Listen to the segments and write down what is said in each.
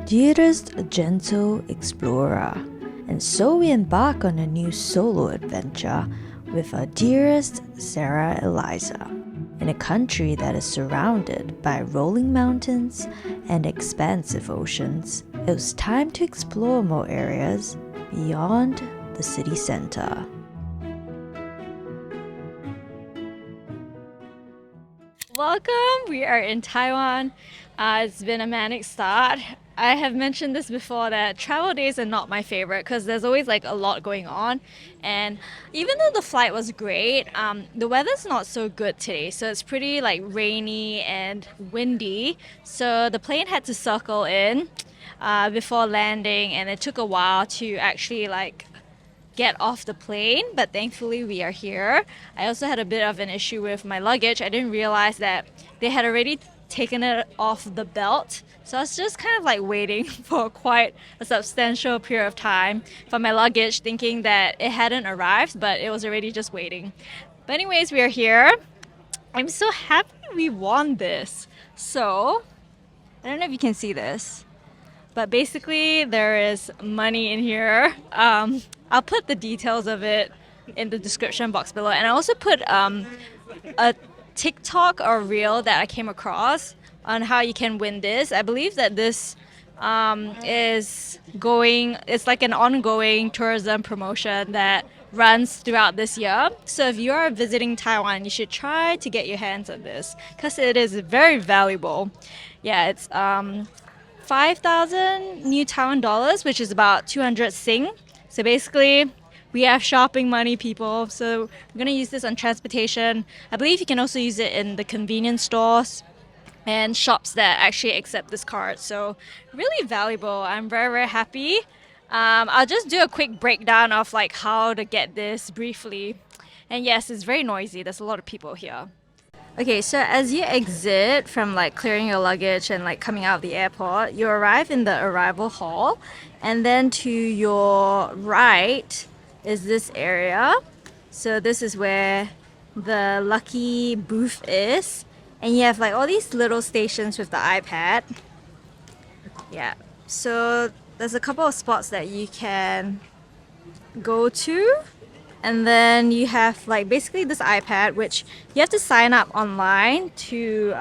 Dearest gentle explorer, and so we embark on a new solo adventure with our dearest Sarah Eliza. In a country that is surrounded by rolling mountains and expansive oceans, it was time to explore more areas beyond the city center. Welcome! We are in Taiwan. It's been a manic start. I have mentioned this before that travel days are not my favorite because there's always like a lot going on, and even though the flight was great, the weather's not so good today, so it's pretty like rainy and windy, so the plane had to circle in before landing, and it took a while to actually like get off the plane, but thankfully we are here. I also had a bit of an issue with my luggage. I didn't realize that they had already taken it off the belt, so I was just kind of like waiting for quite a substantial period of time for my luggage, thinking that it hadn't arrived, but it was already just waiting. But anyways, we are here. I'm so happy we won this. So I don't know if you can see this, but basically there is money in here. I'll put the details of it in the description box below, and I also put a TikTok or reel that I came across on how you can win this. I believe that this it's like an ongoing tourism promotion that runs throughout this year. So if you are visiting Taiwan, you should try to get your hands on this because it is very valuable. Yeah, it's 5,000 new Taiwan dollars, which is about 200 Sing. So basically, we have shopping money, people. So we're going to use this on transportation. I believe you can also use it in the convenience stores and shops that actually accept this card. So really valuable. I'm very, very happy. I'll just do a quick breakdown of like how to get this briefly. And yes, it's very noisy. There's a lot of people here. Okay, so as you exit from like clearing your luggage and like coming out of the airport, you arrive in the arrival hall, and then to your right is this area. So this is where the lucky booth is, and you have like all these little stations with the iPad. Yeah, so there's a couple of spots that you can go to. And then you have like basically this iPad, which you have to sign up online to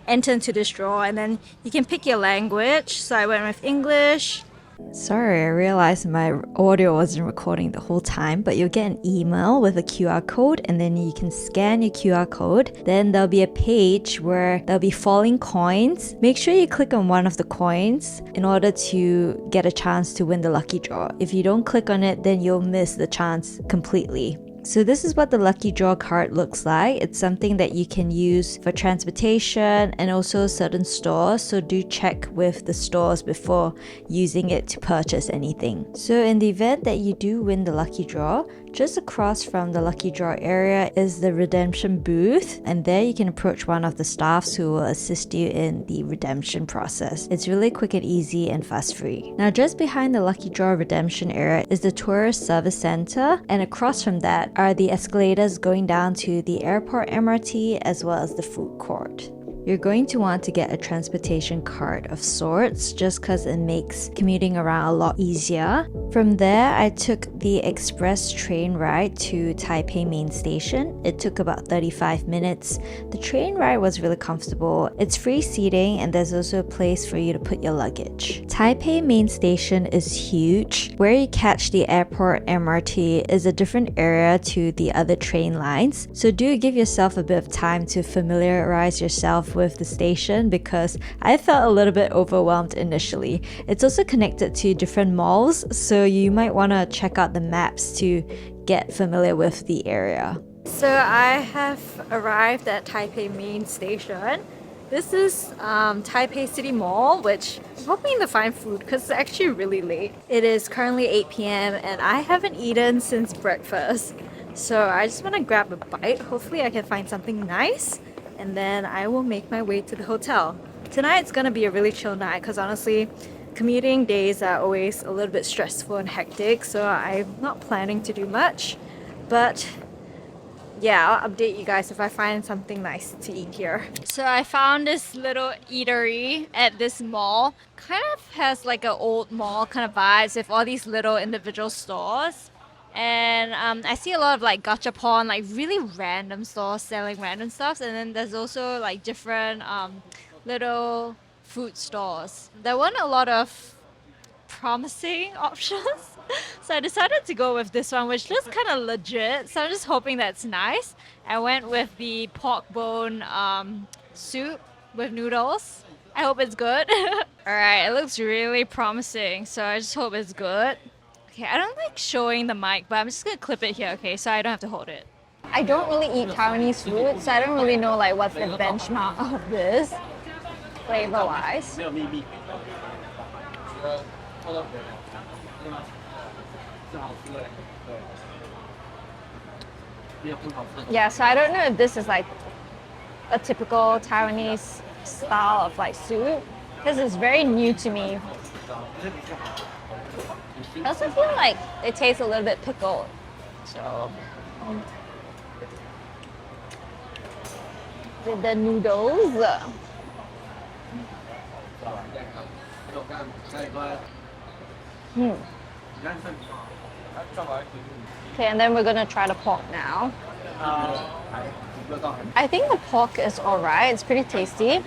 enter into this draw, and then you can pick your language. So I went with English. Sorry, I realized my audio wasn't recording the whole time, but you'll get an email with a QR code, and then you can scan your QR code. Then there'll be a page where there'll be falling coins. Make sure you click on one of the coins in order to get a chance to win the lucky draw. If you don't click on it, then you'll miss the chance completely. So this is what the lucky draw card looks like. It's something that you can use for transportation and also certain stores, so do check with the stores before using it to purchase anything. So in the event that you do win the lucky draw, just across from the lucky draw area is the redemption booth, and there you can approach one of the staffs who will assist you in the redemption process. It's really quick and easy and fuss free. Now just behind the lucky draw redemption area is the tourist service center, and across from that are the escalators going down to the airport MRT as well as the food court. You're going to want to get a transportation card of sorts just because it makes commuting around a lot easier. From there, I took the express train ride to Taipei main station. It took about 35 minutes. The train ride was really comfortable. It's free seating, and there's also a place for you to put your luggage. Taipei main station is huge. Where you catch the airport MRT is a different area to the other train lines, so do give yourself a bit of time to familiarize yourself with the station because I felt a little bit overwhelmed initially. It's also connected to different malls, so you might want to check out the maps to get familiar with the area. So I have arrived at Taipei main station. This is Taipei City Mall, which I'm hoping to find food because it's actually really late. It is currently 8 p.m. and I haven't eaten since breakfast. So I just want to grab a bite. Hopefully I can find something nice, and then I will make my way to the hotel. Tonight's gonna be a really chill night because honestly, commuting days are always a little bit stressful and hectic, so I'm not planning to do much. But yeah, I'll update you guys if I find something nice to eat here. So I found this little eatery at this mall. Kind of has like an old mall kind of vibes with all these little individual stores. And I see a lot of like gachapon, like really random stores selling random stuff. And then there's also like different little food stores. There weren't a lot of promising options. So I decided to go with this one, which looks kind of legit. So I'm just hoping that's nice. I went with the pork bone soup with noodles. I hope it's good. Alright, it looks really promising. So I just hope it's good. Okay, I don't like showing the mic, but I'm just gonna clip it here, okay, so I don't have to hold it. I don't really eat Taiwanese food, so I don't really know like what's the benchmark of this flavor-wise. Yeah, so I don't know if this is like a typical Taiwanese style of like soup, because it's very new to me. I also feel like it tastes a little bit pickled. So with the noodles. Okay, and then we're gonna try the pork now. I think the pork is alright, it's pretty tasty.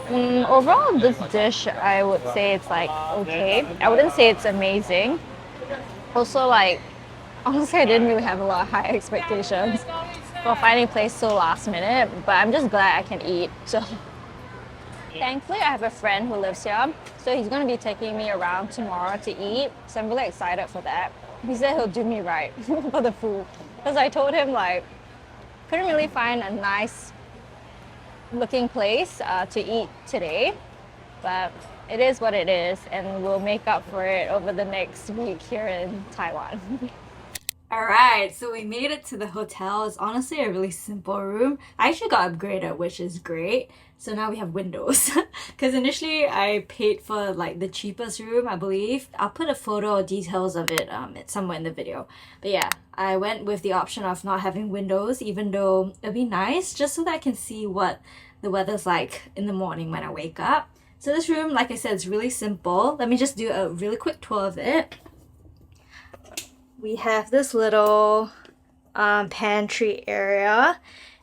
Overall, this dish, I would say it's like okay. I wouldn't say it's amazing. Also, like, honestly, I didn't really have a lot of high expectations for finding a place so last minute, but I'm just glad I can eat. So, thankfully, I have a friend who lives here, so he's going to be taking me around tomorrow to eat. So I'm really excited for that. He said he'll do me right for the food, because I told him like couldn't really find a nice looking place to eat today, but it is what it is, and we'll make up for it over the next week here in Taiwan. Alright, so we made it to the hotel. It's honestly a really simple room. I actually got upgraded, which is great. So now we have windows. Because initially I paid for like the cheapest room, I believe. I'll put a photo or details of it somewhere in the video. But yeah, I went with the option of not having windows, even though it'd be nice just so that I can see what the weather's like in the morning when I wake up. So this room, like I said, is really simple. Let me just do a really quick tour of it. We have this little pantry area,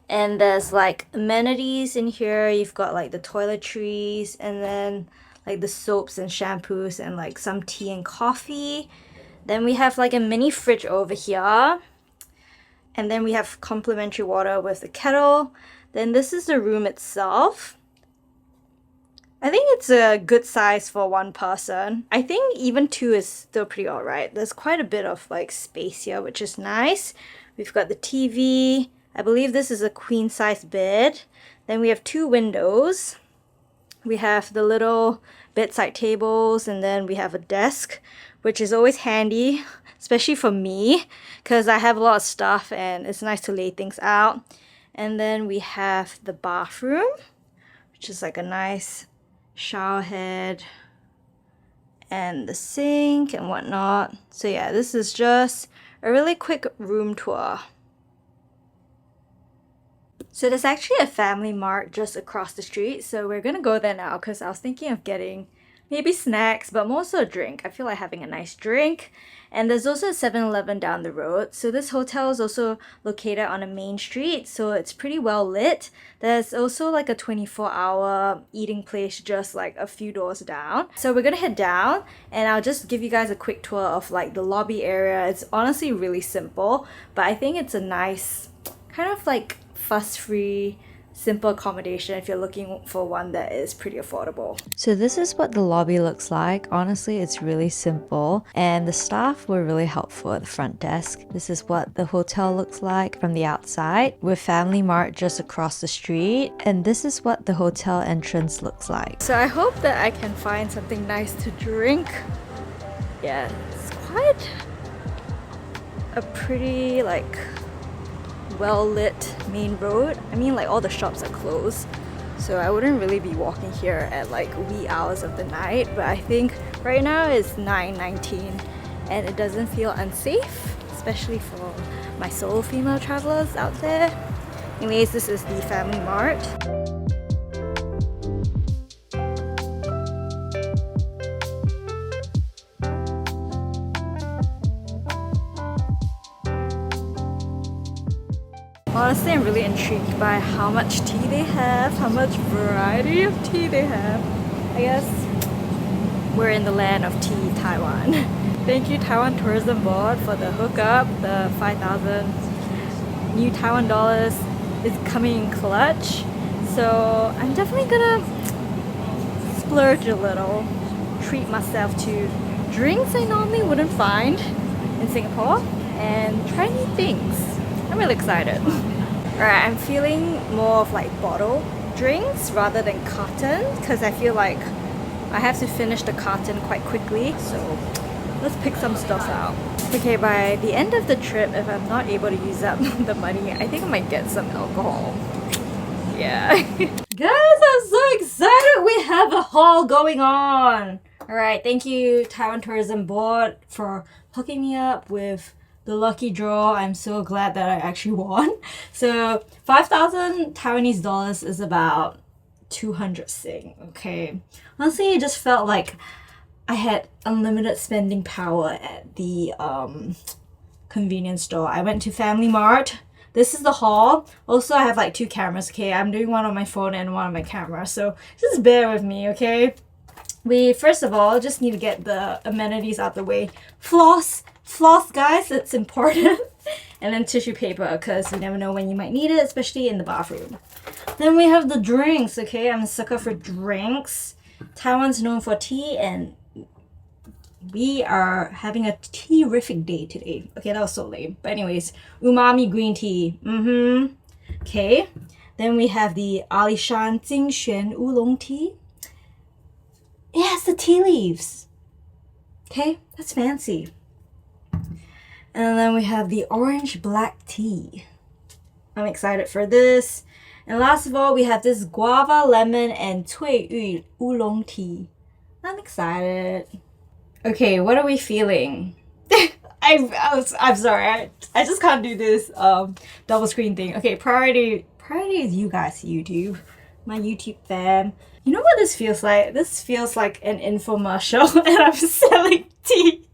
and there's like amenities in here. You've got like the toiletries, and then like the soaps and shampoos, and like some tea and coffee. Then we have like a mini fridge over here, and then we have complimentary water with the kettle. Then this is the room itself. I think it's a good size for one person. I think even two is still pretty alright. There's quite a bit of like space here, which is nice. We've got the TV. I believe this is a queen size bed. Then we have two windows. We have the little bedside tables, and then we have a desk, which is always handy, especially for me, because I have a lot of stuff and it's nice to lay things out. And then we have the bathroom, which is like a nice shower head and the sink and whatnot. So yeah, this is just a really quick room tour. So there's actually a Family Mart just across the street, so we're gonna go there now because I was thinking of getting maybe snacks, but more so a drink. I feel like having a nice drink. And there's also a 7-Eleven down the road. So this hotel is also located on a main street, so it's pretty well lit. There's also like a 24-hour eating place just like a few doors down. So we're gonna head down, and I'll just give you guys a quick tour of like the lobby area. It's honestly really simple, but I think it's a nice kind of like fuss-free, simple accommodation if you're looking for one that is pretty affordable. So this is what the lobby looks like. Honestly, it's really simple, and the staff were really helpful at the front desk. This is what the hotel looks like from the outside, with Family Mart just across the street, and this is what the hotel entrance looks like. So I hope that I can find something nice to drink. Yeah, it's quite a pretty like well-lit main road. I mean, like all the shops are closed, so I wouldn't really be walking here at like wee hours of the night, but I think right now it's 9:19 and it doesn't feel unsafe, especially for my solo female travelers out there. Anyways, this is the Family Mart. Honestly, I'm really intrigued by how much tea they have, how much variety of tea they have. I guess we're in the land of tea, Taiwan. Thank you Taiwan Tourism Board for the hookup. The 5,000 new Taiwan dollars is coming in clutch. So I'm definitely gonna splurge a little, treat myself to drinks I normally wouldn't find in Singapore and try new things. I'm really excited. Alright, I'm feeling more of like bottle drinks rather than carton because I feel like I have to finish the carton quite quickly, so let's pick some stuff out. Okay, by the end of the trip, if I'm not able to use up the money, I think I might get some alcohol. Yeah. Guys, I'm so excited! We have a haul going on! Alright, thank you Taiwan Tourism Board for hooking me up with the lucky draw. I'm so glad that I actually won. So 5,000 Taiwanese dollars is about 200 Sing, okay? Honestly, it just felt like I had unlimited spending power at the convenience store. I went to Family Mart. This is the haul. Also, I have like 2 cameras, okay? I'm doing one on my phone and one on my camera, so just bear with me, okay? We first of all just need to get the amenities out the way. Floss, guys, it's important. And then tissue paper, because you never know when you might need it, especially in the bathroom. Then we have the drinks, okay? I'm a sucker for drinks. Taiwan's known for tea, and we are having a tea-rific day today. Okay, that was so lame. But anyways, umami green tea. Okay. Then we have the Alishan Jingxuan Oolong tea. It has the tea leaves. Okay, that's fancy. And then we have the orange black tea. I'm excited for this. And last of all, we have this guava, lemon, and cui yu oolong tea. I'm excited. Okay, what are we feeling? I'm sorry, I just can't do this double screen thing. Okay, priority is you guys, YouTube. My YouTube fam. You know what this feels like? This feels like an infomercial and I'm selling tea.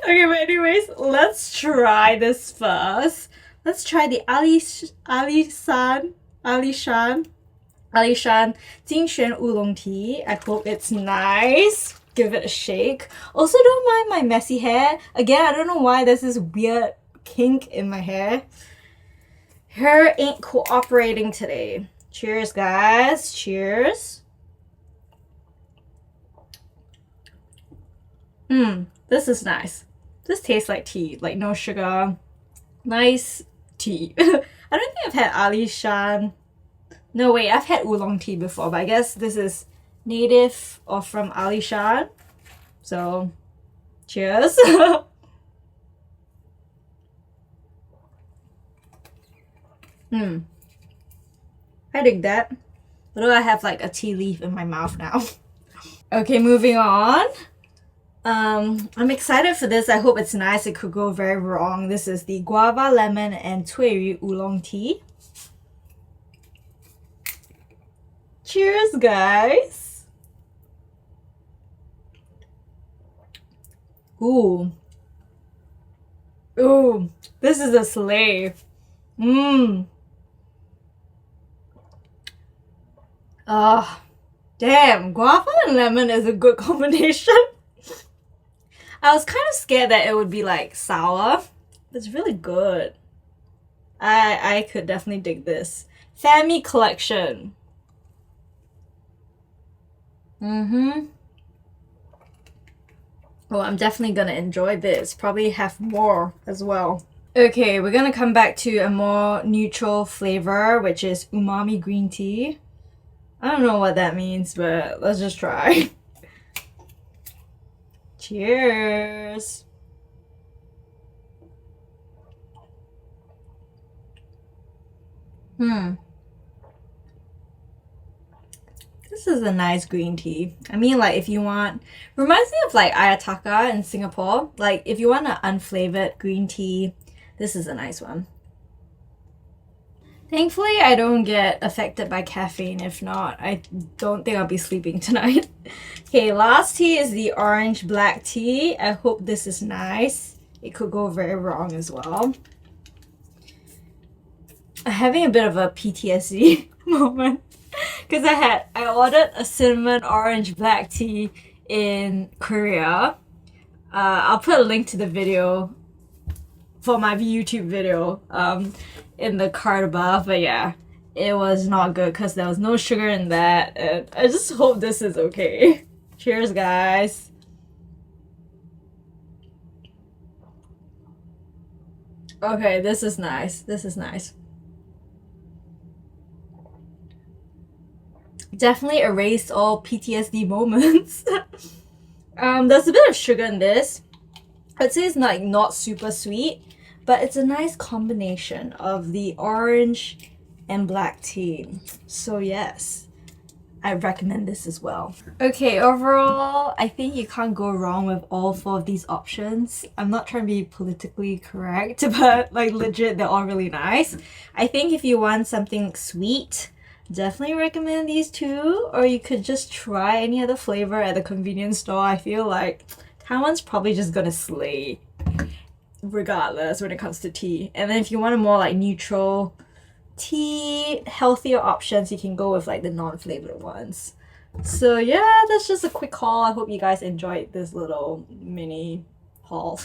Okay, but anyways, let's try this first. Let's try the Alishan Jingxuan Oolong tea. I hope it's nice. Give it a shake. Also, don't mind my messy hair. Again, I don't know why there's this weird kink in my hair. Hair ain't cooperating today. Cheers, guys. Cheers. This is nice. This tastes like tea, like no sugar. Nice tea. I don't think I've had Alishan. No, wait, I've had oolong tea before, but I guess this is native or from Alishan. So, cheers. I dig that. Although I have like a tea leaf in my mouth now. Okay, moving on. I'm excited for this. I hope it's nice. It could go very wrong. This is the guava, lemon, and cui yu oolong tea. Cheers, guys. Ooh, this is a slave. Damn, guava and lemon is a good combination. I was kind of scared that it would be like sour. It's really good. I could definitely dig this. Family collection. Oh, I'm definitely gonna enjoy this. Probably have more as well. Okay, we're gonna come back to a more neutral flavor, which is umami green tea. I don't know what that means, but let's just try. Cheers. This is a nice green tea. I mean, like, if you want... Reminds me of, like, Ayataka in Singapore. Like, if you want an unflavored green tea This is a nice one. Thankfully, I don't get affected by caffeine. If not, I don't think I'll be sleeping tonight. Okay, last tea is the orange black tea. I hope this is nice. It could go very wrong as well. I'm having a bit of a PTSD moment because I ordered a cinnamon orange black tea in Korea. I'll put a link to the video for my YouTube video in the card above, but yeah, it was not good because there was no sugar in that, and I just hope this is okay. Cheers, guys. Okay, this is nice. This is nice. Definitely erased all PTSD moments. There's a bit of sugar in this. I'd say it's like not super sweet, but it's a nice combination of the orange and black tea. So yes, I recommend this as well. Okay, overall, I think you can't go wrong with all 4 of these options. I'm not trying to be politically correct, but like legit, they're all really nice. I think if you want something sweet, definitely recommend these 2, or you could just try any other flavor at the convenience store. I feel like Taiwan's probably just gonna slay regardless when it comes to tea. And then if you want a more like neutral tea, healthier options, you can go with like the non-flavored ones. So yeah, that's just a quick haul. I hope you guys enjoyed this little mini haul.